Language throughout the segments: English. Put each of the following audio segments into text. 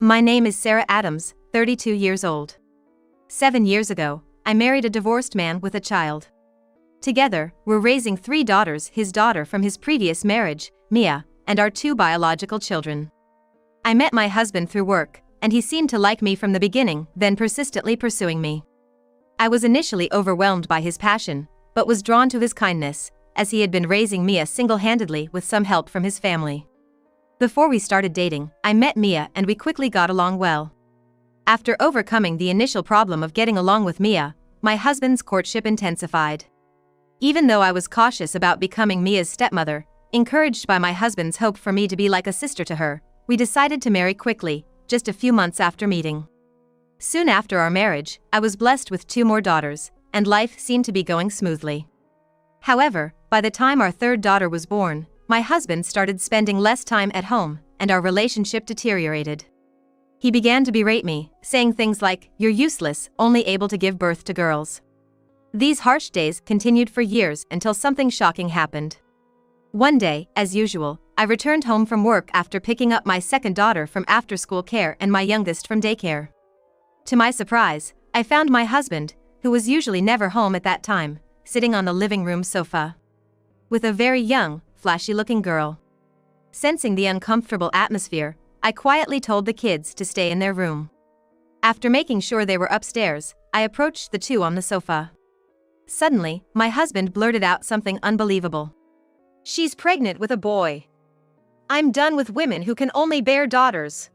My name is Sarah Adams, 32 years old. 7 years ago, I married a divorced man with a child. Together, we're raising 3 daughters, his daughter from his previous marriage, Mia, and our 2 biological children. I met my husband through work, and he seemed to like me from the beginning, then persistently pursuing me. I was initially overwhelmed by his passion, but was drawn to his kindness, as he had been raising Mia single-handedly with some help from his family. Before we started dating, I met Mia and we quickly got along well. After overcoming the initial problem of getting along with Mia, my husband's courtship intensified. Even though I was cautious about becoming Mia's stepmother, encouraged by my husband's hope for me to be like a sister to her, we decided to marry quickly, just a few months after meeting. Soon after our marriage, I was blessed with 2 more daughters, and life seemed to be going smoothly. However, by the time our 3rd daughter was born, my husband started spending less time at home, and our relationship deteriorated. He began to berate me, saying things like, "You're useless, only able to give birth to girls." These harsh days continued for years until something shocking happened. One day, as usual, I returned home from work after picking up my 2nd daughter from after-school care and my youngest from daycare. To my surprise, I found my husband, who was usually never home at that time, sitting on the living room sofa with a very young, flashy-looking girl. Sensing the uncomfortable atmosphere, I quietly told the kids to stay in their room. After making sure they were upstairs, I approached the 2 on the sofa. Suddenly, my husband blurted out something unbelievable. "She's pregnant with a boy. I'm done with women who can only bear daughters.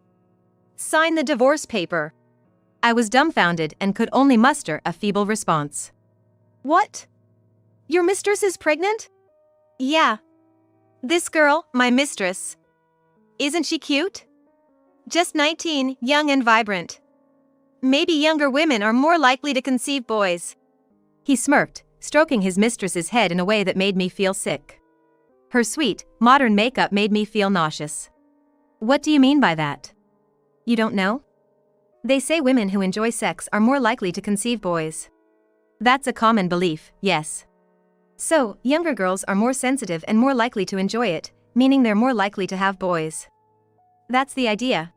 Sign the divorce paper." I was dumbfounded and could only muster a feeble response. "What? Your mistress is pregnant?" "Yeah. This girl, my mistress. Isn't she cute? Just 19, young and vibrant. Maybe younger women are more likely to conceive boys." He smirked, stroking his mistress's head in a way that made me feel sick. Her sweet, modern makeup made me feel nauseous. "What do you mean by that? You don't know? They say women who enjoy sex are more likely to conceive boys. That's a common belief, yes. So, younger girls are more sensitive and more likely to enjoy it, meaning they're more likely to have boys. That's the idea."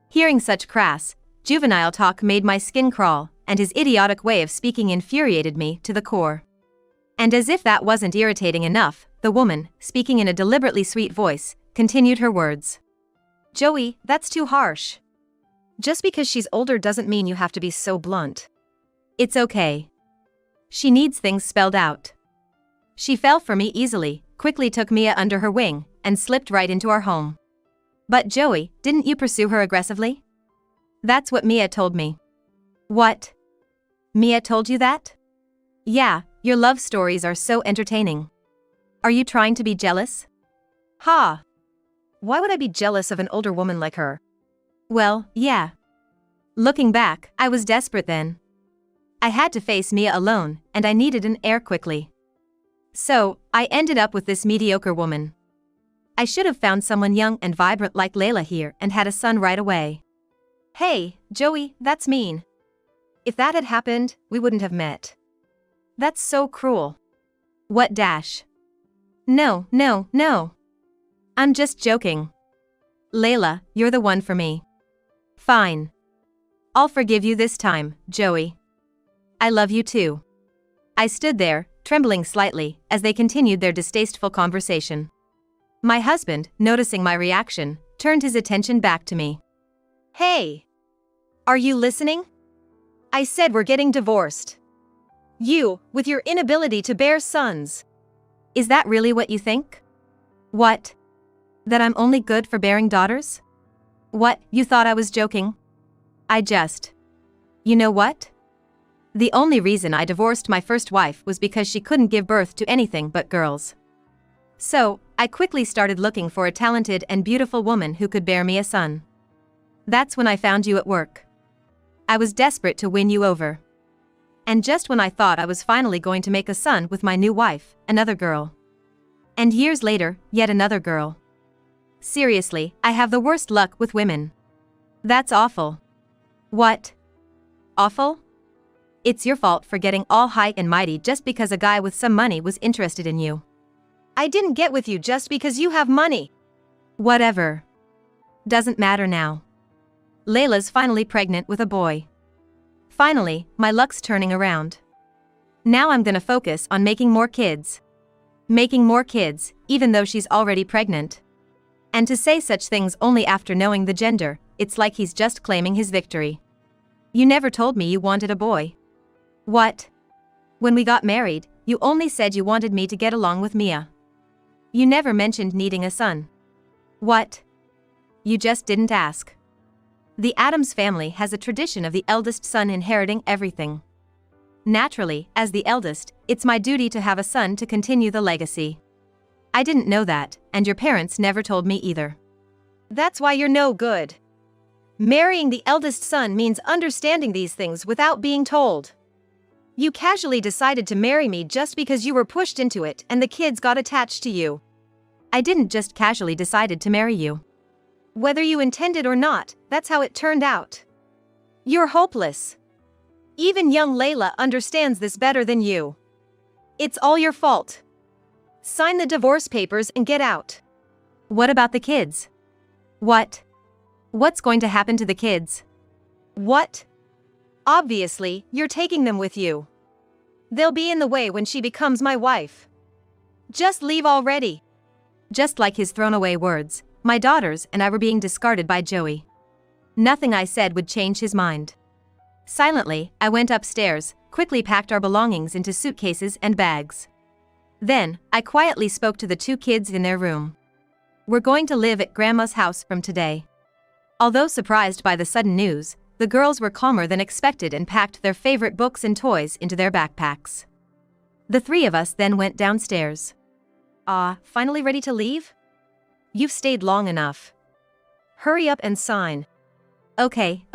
Hearing such crass, juvenile talk made my skin crawl, and his idiotic way of speaking infuriated me to the core. And as if that wasn't irritating enough, the woman, speaking in a deliberately sweet voice, continued her words. "Joey, that's too harsh. Just because she's older doesn't mean you have to be so blunt. It's okay. She needs things spelled out." She fell for me easily, quickly took Mia under her wing, and slipped right into our home. "But Joey, didn't you pursue her aggressively?" "That's what Mia told me." "What? Mia told you that?" "Yeah, your love stories are so entertaining. Are you trying to be jealous?" "Ha! Why would I be jealous of an older woman like her?" "Well, yeah. Looking back, I was desperate then. I had to face Mia alone, and I needed an heir quickly. So, I ended up with this mediocre woman. I should have found someone young and vibrant like Layla here and had a son right away." "Hey, Joey, that's mean. If that had happened, we wouldn't have met. That's so cruel." "What dash? No. I'm just joking. Layla, you're the one for me." "Fine. I'll forgive you this time, Joey. I love you too." I stood there, trembling slightly, as they continued their distasteful conversation. My husband, noticing my reaction, turned his attention back to me. "Hey! Are you listening? I said we're getting divorced. You, with your inability to bear sons." "Is that really what you think? What? That I'm only good for bearing daughters? What, you thought I was joking? You know what? The only reason I divorced my first wife was because she couldn't give birth to anything but girls. So, I quickly started looking for a talented and beautiful woman who could bear me a son. That's when I found you at work. I was desperate to win you over. And just when I thought I was finally going to make a son with my new wife, another girl. And years later, yet another girl. Seriously, I have the worst luck with women. That's awful." "What? Awful? It's your fault for getting all high and mighty just because a guy with some money was interested in you." "I didn't get with you just because you have money." "Whatever. Doesn't matter now. Layla's finally pregnant with a boy. Finally, my luck's turning around. Now I'm gonna focus on making more kids. Making more kids, even though she's already pregnant. And to say such things only after knowing the gender, it's like he's just claiming his victory. You never told me you wanted a boy. What? When we got married, you only said you wanted me to get along with Mia. You never mentioned needing a son. What? You just didn't ask. The Addams family has a tradition of the eldest son inheriting everything. Naturally, as the eldest, it's my duty to have a son to continue the legacy. I didn't know that, and your parents never told me either. That's why you're no good. Marrying the eldest son means understanding these things without being told. You casually decided to marry me just because you were pushed into it and the kids got attached to you. I didn't just casually decided to marry you. Whether you intended or not, that's how it turned out. You're hopeless. Even young Layla understands this better than you. It's all your fault. Sign the divorce papers and get out. What about the kids? What? What's going to happen to the kids? What? Obviously, you're taking them with you. They'll be in the way when she becomes my wife. Just leave already. Just like his thrown-away words, my daughters and I were being discarded by Joey. Nothing I said would change his mind. Silently, I went upstairs, quickly packed our belongings into suitcases and bags. Then, I quietly spoke to the two kids in their room. We're going to live at Grandma's house from today. Although surprised by the sudden news, the girls were calmer than expected and packed their favorite books and toys into their backpacks. The three of us then went downstairs. Finally ready to leave? You've stayed long enough. Hurry up and sign. Okay.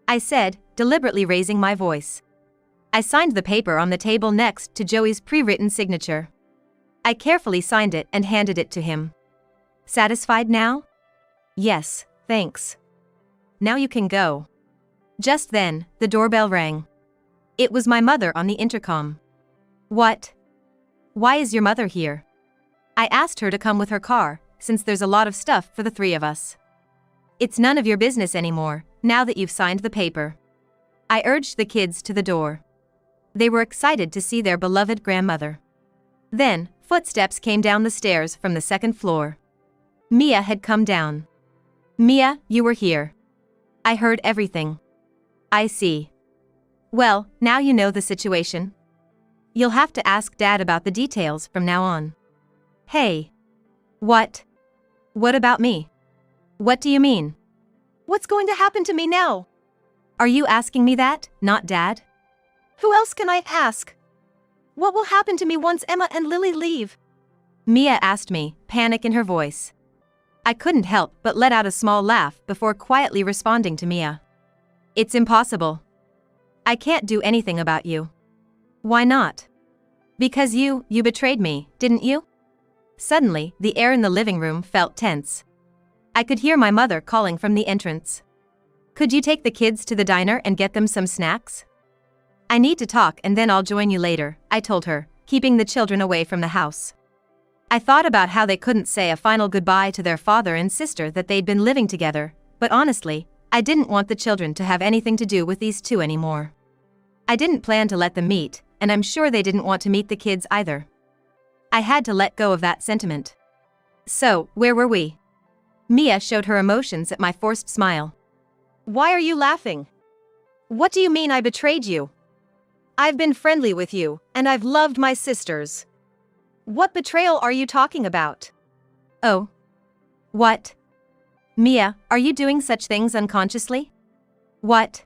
I said, deliberately raising my voice. I signed the paper on the table next to Joey's pre-written signature. I carefully signed it and handed it to him. Satisfied now? Yes, thanks. Now you can go. Just then, the doorbell rang. It was my mother on the intercom. What? Why is your mother here? I asked her to come with her car, since there's a lot of stuff for the three of us. It's none of your business anymore, now that you've signed the paper. I urged the kids to the door. They were excited to see their beloved grandmother. Then, footsteps came down the stairs from the second floor. Mia had come down. Mia, you were here. I heard everything. I see. Well, now you know the situation. You'll have to ask Dad about the details from now on. Hey. What? What about me? What do you mean? What's going to happen to me now? Are you asking me that, not Dad? Who else can I ask? What will happen to me once Emma and Lily leave? Mia asked me, panic in her voice. I couldn't help but let out a small laugh before quietly responding to Mia. It's impossible. I can't do anything about you. Why not? Because you betrayed me, didn't you? Suddenly, the air in the living room felt tense. I could hear my mother calling from the entrance. Could you take the kids to the diner and get them some snacks? I need to talk and then I'll join you later, I told her, keeping the children away from the house. I thought about how they couldn't say a final goodbye to their father and sister that they'd been living together, but honestly, I didn't want the children to have anything to do with these two anymore. I didn't plan to let them meet, and I'm sure they didn't want to meet the kids either. I had to let go of that sentiment. So, where were we? Mia showed her emotions at my forced smile. Why are you laughing? What do you mean I betrayed you? I've been friendly with you, and I've loved my sisters. What betrayal are you talking about? Oh. What? Mia, are you doing such things unconsciously? What?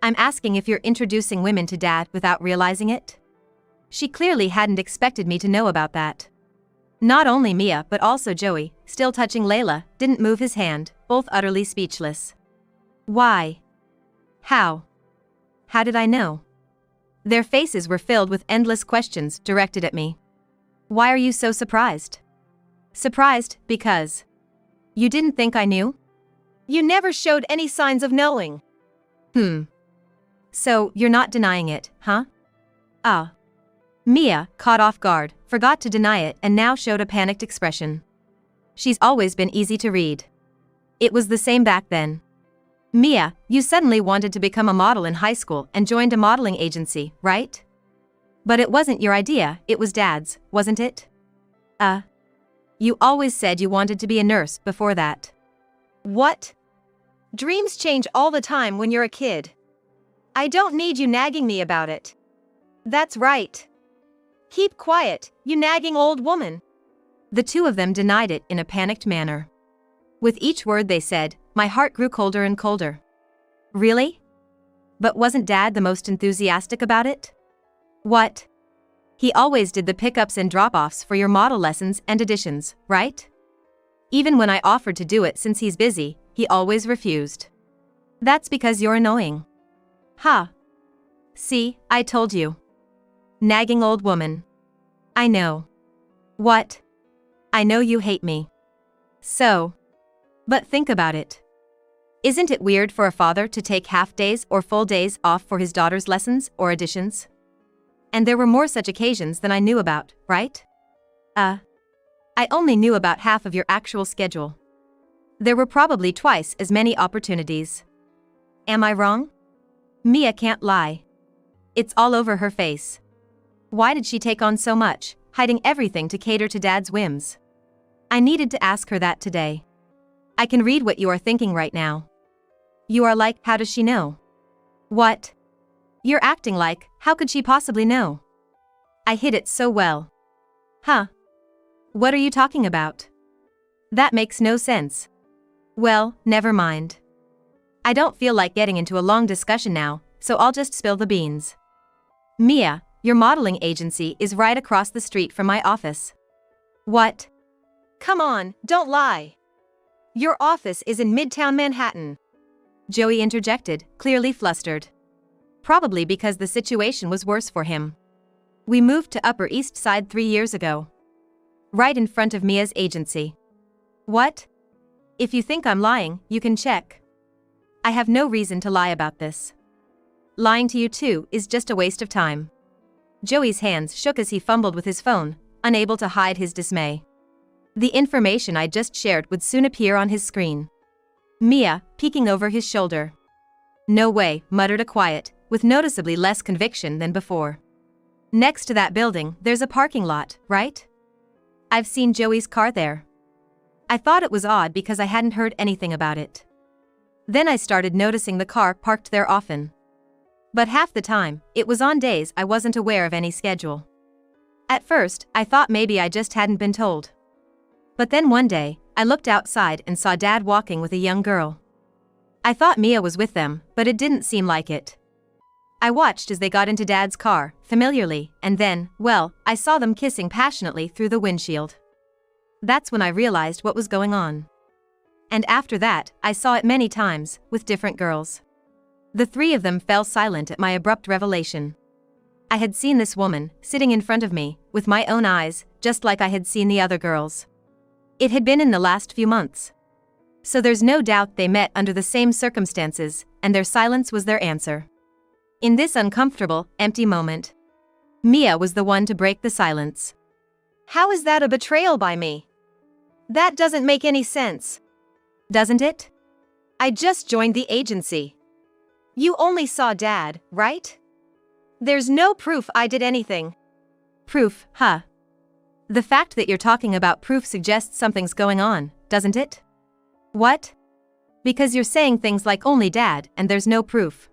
I'm asking if you're introducing women to Dad without realizing it? She clearly hadn't expected me to know about that. Not only Mia but also Joey, still touching Layla, didn't move his hand, both utterly speechless. Why? How? How did I know? Their faces were filled with endless questions directed at me. Why are you so surprised? Surprised, because you didn't think I knew? You never showed any signs of knowing. So, you're not denying it, huh? Mia, caught off guard, forgot to deny it and now showed a panicked expression. She's always been easy to read. It was the same back then. Mia, you suddenly wanted to become a model in high school and joined a modeling agency, right? But it wasn't your idea, it was Dad's, wasn't it? You always said you wanted to be a nurse before that. What? Dreams change all the time when you're a kid. I don't need you nagging me about it. That's right. Keep quiet, you nagging old woman. The two of them denied it in a panicked manner. With each word they said, my heart grew colder and colder. Really? But wasn't Dad the most enthusiastic about it? What? He always did the pickups and drop-offs for your model lessons and auditions, right? Even when I offered to do it since he's busy, he always refused. That's because you're annoying. Ha. See, I told you. Nagging old woman. I know. What? I know you hate me. So. But think about it. Isn't it weird for a father to take half days or full days off for his daughter's lessons or auditions? And there were more such occasions than I knew about, right? I only knew about half of your actual schedule. There were probably twice as many opportunities. Am I wrong? Mia can't lie. It's all over her face. Why did she take on so much, hiding everything to cater to Dad's whims? I needed to ask her that today. I can read what you are thinking right now. You are like, how does she know? What? You're acting like, how could she possibly know? I hid it so well. Huh? What are you talking about? That makes no sense. Well, never mind. I don't feel like getting into a long discussion now, so I'll just spill the beans. Mia, your modeling agency is right across the street from my office. What? Come on, don't lie. Your office is in Midtown Manhattan. Joey interjected, clearly flustered. Probably because the situation was worse for him. We moved to Upper East Side 3 years ago. Right in front of Mia's agency. What? If you think I'm lying, you can check. I have no reason to lie about this. Lying to you too is just a waste of time. Joey's hands shook as he fumbled with his phone, unable to hide his dismay. The information I just shared would soon appear on his screen. Mia, peeking over his shoulder. No way, muttered a quiet, with noticeably less conviction than before. Next to that building, there's a parking lot, right? I've seen Joey's car there. I thought it was odd because I hadn't heard anything about it. Then I started noticing the car parked there often. But half the time, it was on days I wasn't aware of any schedule. At first, I thought maybe I just hadn't been told. But then one day, I looked outside and saw Dad walking with a young girl. I thought Mia was with them, but it didn't seem like it. I watched as they got into Dad's car, familiarly, and then, well, I saw them kissing passionately through the windshield. That's when I realized what was going on. And after that, I saw it many times, with different girls. The three of them fell silent at my abrupt revelation. I had seen this woman, sitting in front of me, with my own eyes, just like I had seen the other girls. It had been in the last few months. So there's no doubt they met under the same circumstances, and their silence was their answer. In this uncomfortable, empty moment, Mia was the one to break the silence. How is that a betrayal by me? That doesn't make any sense. Doesn't it? I just joined the agency. You only saw Dad, right? There's no proof I did anything. Proof, huh? The fact that you're talking about proof suggests something's going on, doesn't it? What? Because you're saying things like only Dad and there's no proof.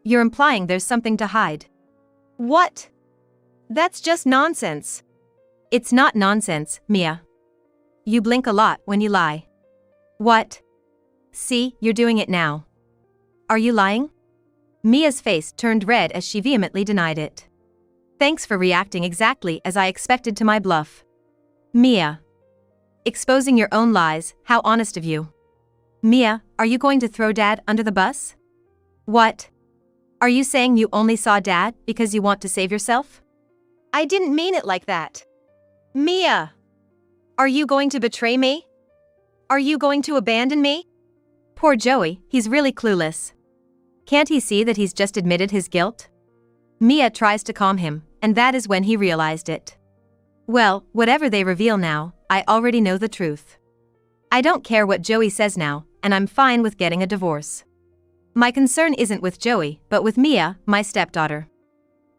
You're implying there's something to hide. What? That's just nonsense. It's not nonsense, Mia. You blink a lot when you lie. What? See, you're doing it now. Are you lying? Mia's face turned red as she vehemently denied it. Thanks for reacting exactly as I expected to my bluff. Mia. Exposing your own lies, how honest of you. Mia, are you going to throw Dad under the bus? What? Are you saying you only saw Dad because you want to save yourself? I didn't mean it like that. Mia! Are you going to betray me? Are you going to abandon me? Poor Joey, he's really clueless. Can't he see that he's just admitted his guilt? Mia tries to calm him, and that is when he realized it. Well, whatever they reveal now, I already know the truth. I don't care what Joey says now, and I'm fine with getting a divorce. My concern isn't with Joey, but with Mia, my stepdaughter.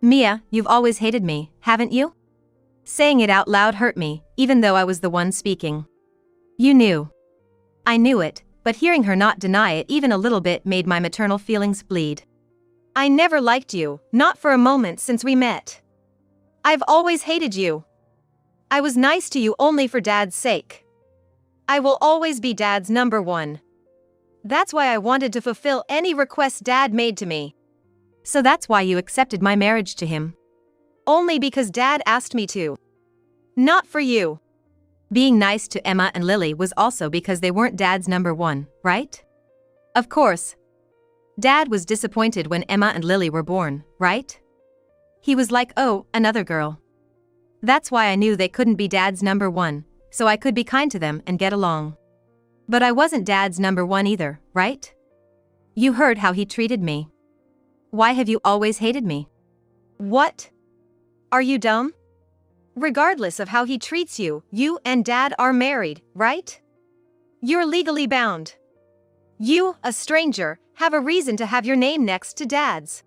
Mia, you've always hated me, haven't you? Saying it out loud hurt me, even though I was the one speaking. You knew. I knew it, but hearing her not deny it even a little bit made my maternal feelings bleed. I never liked you, not for a moment since we met. I've always hated you. I was nice to you only for Dad's sake. I will always be Dad's number one. That's why I wanted to fulfill any request Dad made to me. So that's why you accepted my marriage to him? Only because Dad asked me to. Not for you. Being nice to Emma and Lily was also because they weren't Dad's number one, right? Of course. Dad was disappointed when Emma and Lily were born, right? He was like, oh, another girl. That's why I knew they couldn't be Dad's number one, so I could be kind to them and get along. But I wasn't Dad's number one either, right? You heard how he treated me. Why have you always hated me? What? Are you dumb? Regardless of how he treats you, you and Dad are married, right? You're legally bound. You, a stranger, have a reason to have your name next to Dad's.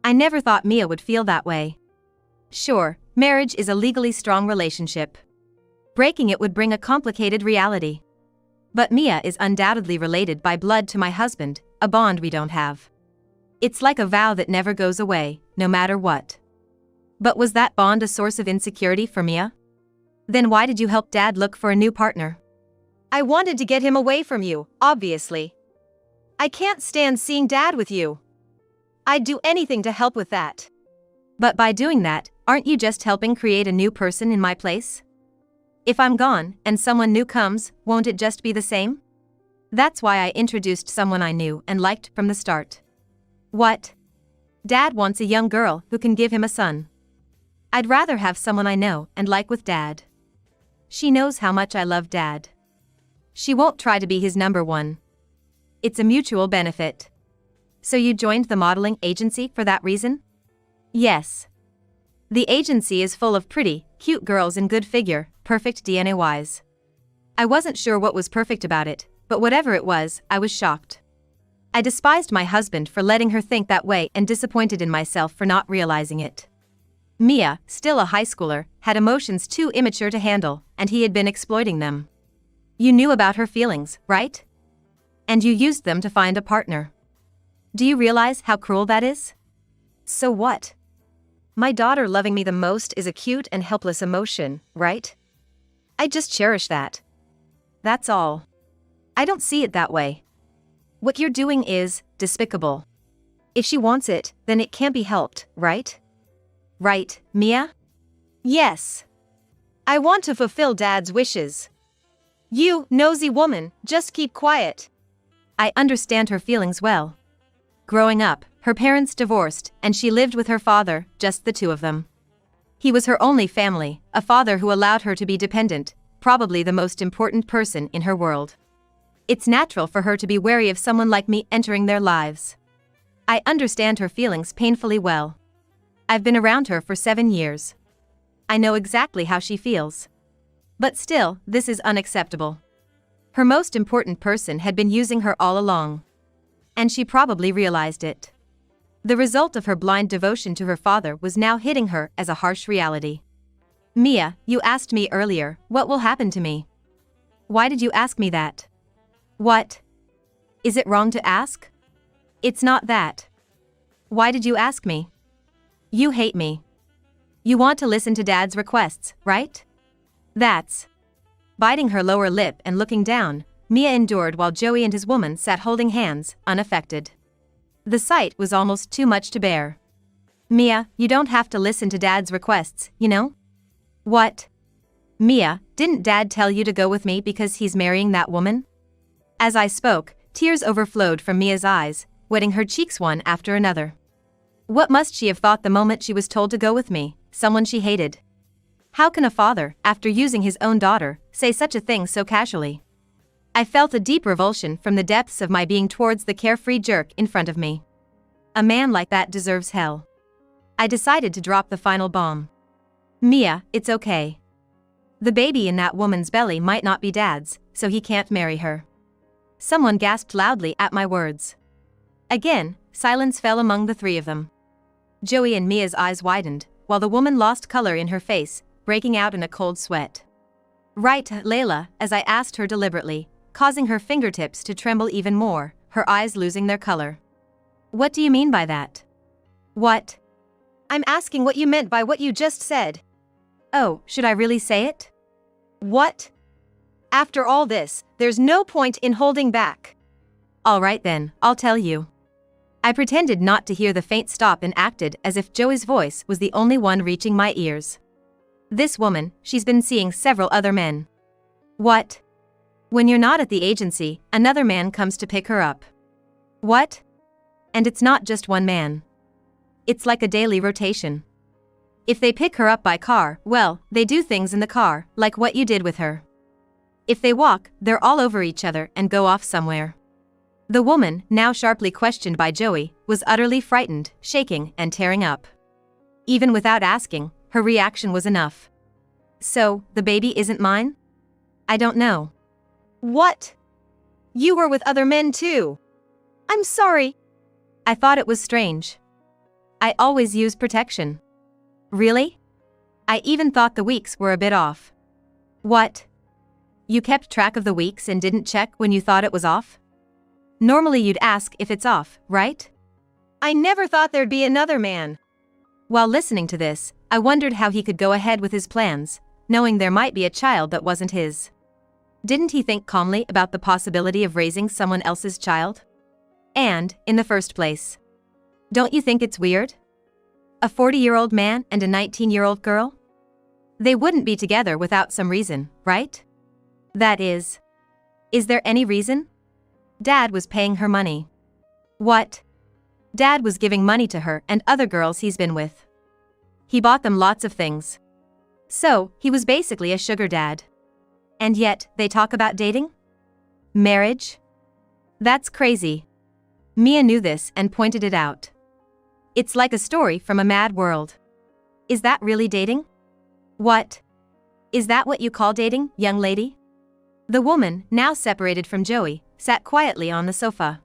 I never thought Mia would feel that way. Sure, marriage is a legally strong relationship. Breaking it would bring a complicated reality. But Mia is undoubtedly related by blood to my husband, a bond we don't have. It's like a vow that never goes away, no matter what. But was that bond a source of insecurity for Mia? Then why did you help Dad look for a new partner? I wanted to get him away from you, obviously. I can't stand seeing Dad with you. I'd do anything to help with that. But by doing that, aren't you just helping create a new person in my place? If I'm gone, and someone new comes, won't it just be the same? That's why I introduced someone I knew and liked from the start. What? Dad wants a young girl who can give him a son. I'd rather have someone I know and like with Dad. She knows how much I love Dad. She won't try to be his number one. It's a mutual benefit. So you joined the modeling agency for that reason? Yes. The agency is full of pretty, cute girls in good figure, perfect DNA-wise. I wasn't sure what was perfect about it, but whatever it was, I was shocked. I despised my husband for letting her think that way and disappointed in myself for not realizing it. Mia, still a high schooler, had emotions too immature to handle, and he had been exploiting them. You knew about her feelings, right? And you used them to find a partner. Do you realize how cruel that is? So what? My daughter loving me the most is a cute and helpless emotion, right? I just cherish that. That's all. I don't see it that way. What you're doing is despicable. If she wants it, then it can't be helped, right? Right, Mia? Yes. I want to fulfill Dad's wishes. You, nosy woman, just keep quiet. I understand her feelings well. Growing up, her parents divorced, and she lived with her father, just the two of them. He was her only family, a father who allowed her to be dependent, probably the most important person in her world. It's natural for her to be wary of someone like me entering their lives. I understand her feelings painfully well. I've been around her for 7 years. I know exactly how she feels. But still, this is unacceptable. Her most important person had been using her all along. And she probably realized it. The result of her blind devotion to her father was now hitting her as a harsh reality. Mia, you asked me earlier, what will happen to me? Why did you ask me that? What? Is it wrong to ask? It's not that. Why did you ask me? You hate me. You want to listen to Dad's requests, right? That's. Biting her lower lip and looking down, Mia endured while Joey and his woman sat holding hands, unaffected. The sight was almost too much to bear. Mia, you don't have to listen to Dad's requests, you know? What? Mia, didn't Dad tell you to go with me because he's marrying that woman? As I spoke, tears overflowed from Mia's eyes, wetting her cheeks one after another. What must she have thought the moment she was told to go with me, someone she hated? How can a father, after using his own daughter, say such a thing so casually? I felt a deep revulsion from the depths of my being towards the carefree jerk in front of me. A man like that deserves hell. I decided to drop the final bomb. Mia, it's okay. The baby in that woman's belly might not be Dad's, so he can't marry her. Someone gasped loudly at my words. Again, silence fell among the three of them. Joey and Mia's eyes widened, while the woman lost color in her face, breaking out in a cold sweat. Right, Layla, as I asked her deliberately, causing her fingertips to tremble even more, her eyes losing their color. What do you mean by that? What? I'm asking what you meant by what you just said. Oh, should I really say it? What? After all this, there's no point in holding back. All right then, I'll tell you. I pretended not to hear the faint stop and acted as if Joey's voice was the only one reaching my ears. This woman, she's been seeing several other men. What? When you're not at the agency, another man comes to pick her up. What? And it's not just one man. It's like a daily rotation. If they pick her up by car, well, they do things in the car, like what you did with her. If they walk, they're all over each other and go off somewhere. The woman, now sharply questioned by Joey, was utterly frightened, shaking, and tearing up. Even without asking, her reaction was enough. So, the baby isn't mine? I don't know. What? You were with other men too? I'm sorry. I thought it was strange. I always use protection. Really? I even thought the weeks were a bit off. What? You kept track of the weeks and didn't check when you thought it was off? Normally you'd ask if it's off, right? I never thought there'd be another man. While listening to this, I wondered how he could go ahead with his plans, knowing there might be a child that wasn't his. Didn't he think calmly about the possibility of raising someone else's child? And, in the first place, don't you think it's weird? A 40-year-old man and a 19-year-old girl? They wouldn't be together without some reason, right? That is there any reason? Dad was paying her money. What? Dad was giving money to her and other girls he's been with. He bought them lots of things. So, he was basically a sugar dad. And yet, they talk about dating? Marriage? That's crazy. Mia knew this and pointed it out. It's like a story from a mad world. Is that really dating? What? Is that what you call dating, young lady? The woman, now separated from Joey, sat quietly on the sofa.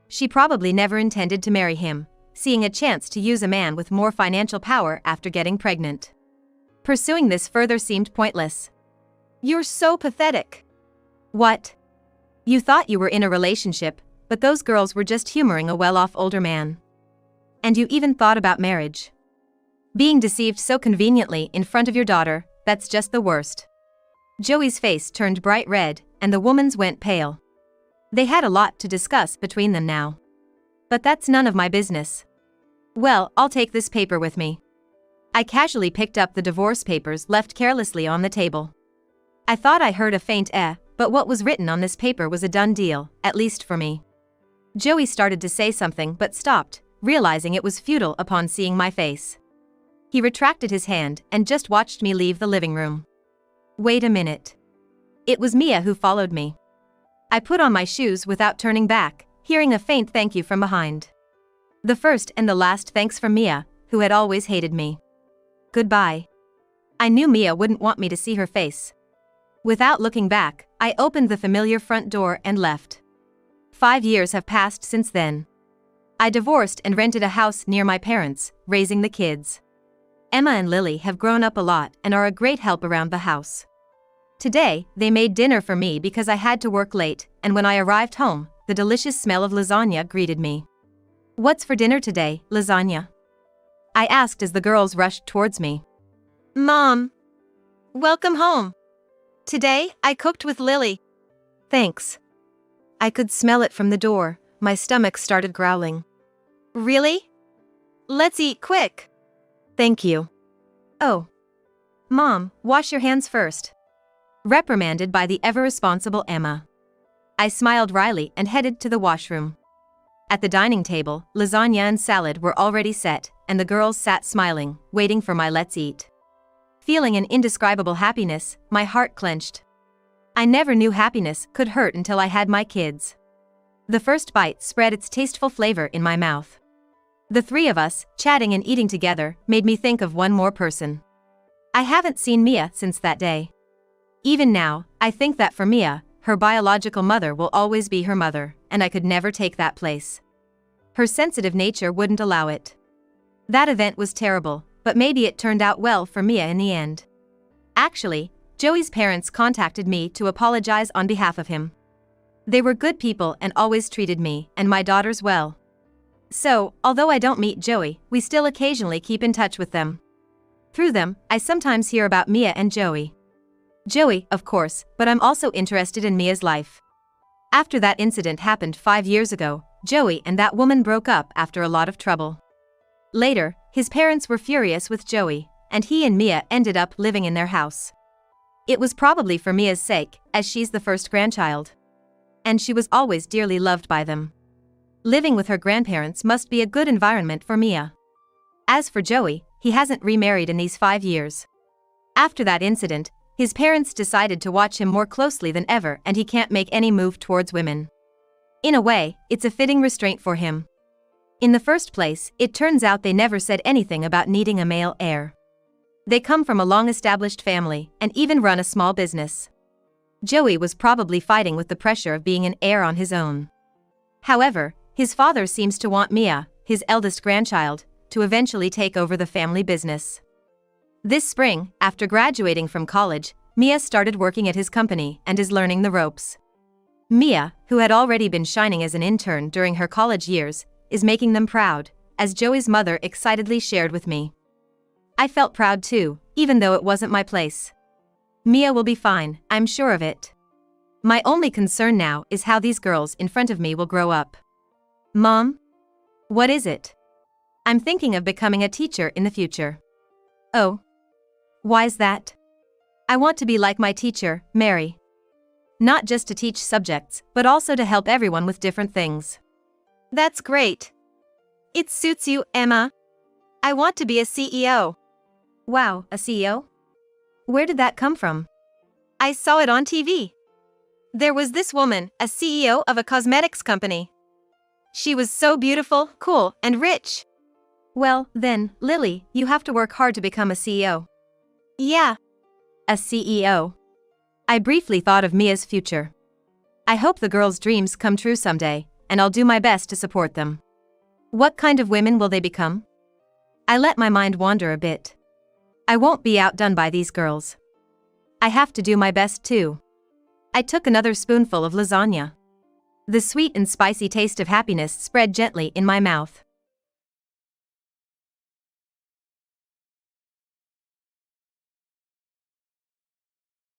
She probably never intended to marry him, seeing a chance to use a man with more financial power after getting pregnant. Pursuing this further seemed pointless. You're so pathetic. What? You thought you were in a relationship, but those girls were just humoring a well-off older man. And you even thought about marriage. Being deceived so conveniently in front of your daughter, that's just the worst. Joey's face turned bright red, and the woman's went pale. They had a lot to discuss between them now. But that's none of my business. Well, I'll take this paper with me. I casually picked up the divorce papers left carelessly on the table. I thought I heard a faint but what was written on this paper was a done deal, at least for me. Joey started to say something but stopped, realizing it was futile upon seeing my face. He retracted his hand and just watched me leave the living room. Wait a minute. It was Mia who followed me. I put on my shoes without turning back, hearing a faint thank you from behind. The first and the last thanks from Mia, who had always hated me. Goodbye. I knew Mia wouldn't want me to see her face. Without looking back, I opened the familiar front door and left. 5 years have passed since then. I divorced and rented a house near my parents, raising the kids. Emma and Lily have grown up a lot and are a great help around the house. Today, they made dinner for me because I had to work late, and when I arrived home, the delicious smell of lasagna greeted me. What's for dinner today, lasagna? I asked as the girls rushed towards me. Mom! Welcome home. Today, I cooked with Lily. Thanks. I could smell it from the door, my stomach started growling. Really? Let's eat quick. Thank you. Oh. Mom, wash your hands first. Reprimanded by the ever-responsible Emma. I smiled wryly and headed to the washroom. At the dining table, lasagna and salad were already set, and the girls sat smiling, waiting for my let's eat. Feeling an indescribable happiness, my heart clenched. I never knew happiness could hurt until I had my kids. The first bite spread its tasteful flavor in my mouth. The three of us, chatting and eating together, made me think of one more person. I haven't seen Mia since that day. Even now, I think that for Mia, her biological mother will always be her mother, and I could never take that place. Her sensitive nature wouldn't allow it. That event was terrible, but maybe it turned out well for Mia in the end. Actually, Joey's parents contacted me to apologize on behalf of him. They were good people and always treated me and my daughters well. So, although I don't meet Joey, we still occasionally keep in touch with them. Through them, I sometimes hear about Mia and Joey. Joey, of course, but I'm also interested in Mia's life. After that incident happened 5 years ago, Joey and that woman broke up after a lot of trouble. Later, his parents were furious with Joey, and he and Mia ended up living in their house. It was probably for Mia's sake, as she's the first grandchild. And she was always dearly loved by them. Living with her grandparents must be a good environment for Mia. As for Joey, he hasn't remarried in these 5 years. After that incident, his parents decided to watch him more closely than ever, and he can't make any move towards women. In a way, it's a fitting restraint for him. In the first place, it turns out they never said anything about needing a male heir. They come from a long-established family, and even run a small business. Joey was probably fighting with the pressure of being an heir on his own. However, his father seems to want Mia, his eldest grandchild, to eventually take over the family business. This spring, after graduating from college, Mia started working at his company and is learning the ropes. Mia, who had already been shining as an intern during her college years, is making them proud, as Joey's mother excitedly shared with me. I felt proud too, even though it wasn't my place. Mia will be fine, I'm sure of it. My only concern now is how these girls in front of me will grow up. Mom? What is it? I'm thinking of becoming a teacher in the future. Oh. Why's that? I want to be like my teacher, Mary. Not just to teach subjects, but also to help everyone with different things. That's great. It suits you, Emma. I want to be a CEO. Wow, a CEO? Where did that come from? I saw it on TV. There was this woman, a CEO of a cosmetics company. She was so beautiful, cool, and rich. Well, then, Lily, you have to work hard to become a CEO. Yeah. A CEO. I briefly thought of Mia's future. I hope the girls' dreams come true someday, and I'll do my best to support them. What kind of women will they become? I let my mind wander a bit. I won't be outdone by these girls. I have to do my best too. I took another spoonful of lasagna. The sweet and spicy taste of happiness spread gently in my mouth.